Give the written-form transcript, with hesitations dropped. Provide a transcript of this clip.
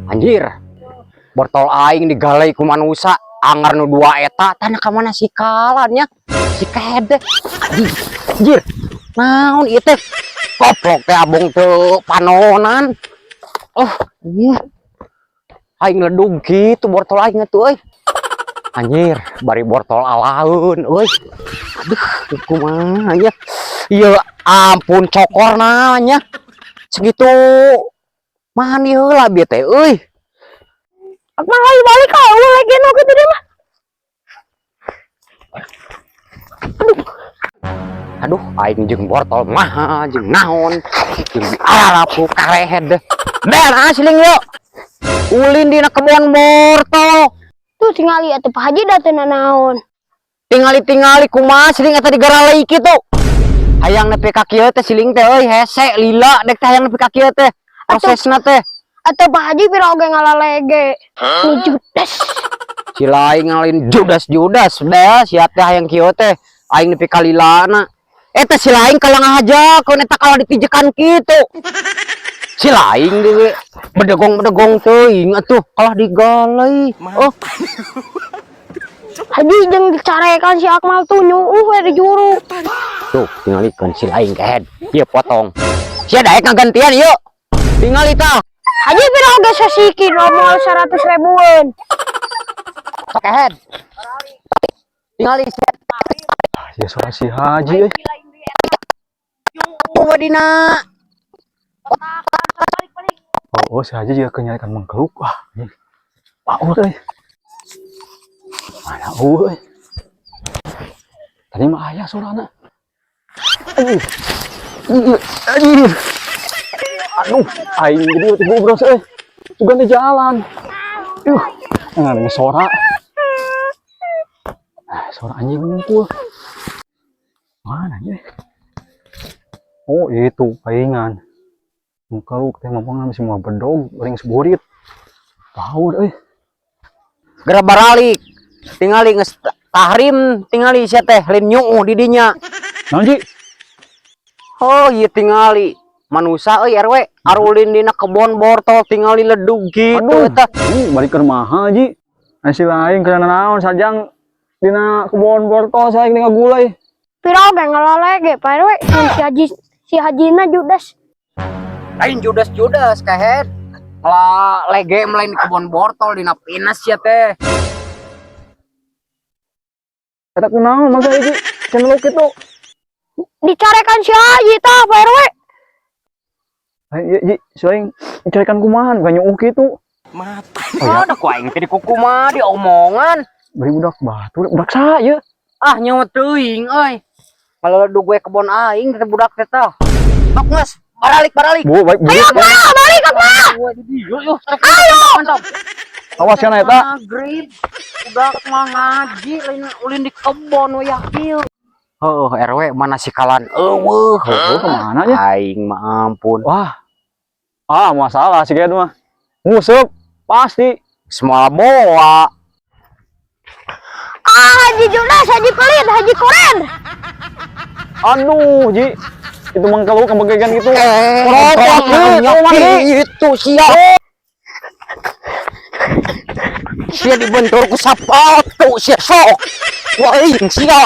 Anjir, bortol aing digalai ku manusia anggar nu dua eta tanah ka mana si kalannya si kede. Anjir, naon ieu teh? Goblok teh abong teu panonan. Oh, iya. Aing ledug gitu bortol aing atuh euy. Anjir, bari bortol alaun euy. Aduh, kumaha ya? Ieu ampun cokorna nya. Segitu mani heula bieu teh euy. Akmal lagi balik kau lagi nu kitu dia mah. Aduh, aing jeung bortol mah jeung naon jeung arapu karehed. Ben asling yo. Ulin dina kebon bortol. Tuh tingali atuh Pak Haji da teu naon. Tingali kumaha siling eta digaralei kitu. Hayang nepi ka kieu teh siling teh euy hese lila dek teh hayang nepi ka kieu teh. Prosesna teh. Atuh Pak Haji pira oge ngalalege. Judes. Si lain ngalin judas deh sia teh hayang kieu teh aing nepi ka lilana. Eta si lain kalang ngahajakeun eta kalah dipijekan kitu. Si lain dewe bedegong teuing atuh kalah digalai. Oh. Haji jeung dicarekan si Akmal tuh nyuuh we di juru. Tuh, tingalikeun si lain kehed. Ieu potong. Sia daek ngagantian ieu. Tingali tah. Haji pira oge sasiki nomor 100.000-an. Kehed. Tingali sia. Ya suara si Haji euy. Wadina. Oh, si Haji juga kenyalikan mengkeluk. Wah, ini paur euy. Mana euy. Tadi mah aya suarana. Anjir. Aduh, aing gede teh gobros euy. Sugan teh jalan. Ngan suara. Suara anjing ngumpul. Mana ya? Oh, itu paingan. Mengkeluk teh mah masih mau bedog, ring seburit. Paur euy. Gara baralik. Tingali geus tahrim, tingali sia teh lin nyuuh di dinya. Naon Ji? Oh, ieu tingali manusia euy RW arulin dina kebon bortol tingali ledug gitu eta. Balik ke rumah Ji. Nasi lain karena naon sajang dina kebon bortol saya dengan gulai. Pira oge ngalalege Pak RW si Hajina judes. Lain judas kehed. Lah lege melain di kebon bortol dina pinas sia teh. Eta kunaon mangsa Ji? Ceneluk kitu. Dicarekan si Haji tah Pak RW. Ji, soing carikan kumahan bukan nyuuh kitu. Mata. Oh, ada ku aing teh di kuku mah di omongan. Beri budak batu, budak saya. Ah nyawa teuing euy. Kalau gue kebon aing teh budak teh tah. Sok geus, baralik. Bu, baik. Ayo Akmal, balik Akmal. Yuk. Ayo. Mantap. Awas kana eta. Maghrib. Budak mah ngaji ulin di kebon we yakieu. Heuh RW mana si kalan eueuh. Oh, kemana ya? Aing mah ampun. Wah. Masalah sih kieu mah. Nguseup pasti. Semua boa. Haji judes, Haji pelit, Haji koren. Aduh, Ji. Itu mangkeluk kebagian gitu. Itu siap. Sia dibentur ku sapatu sia sok. Wah, sia.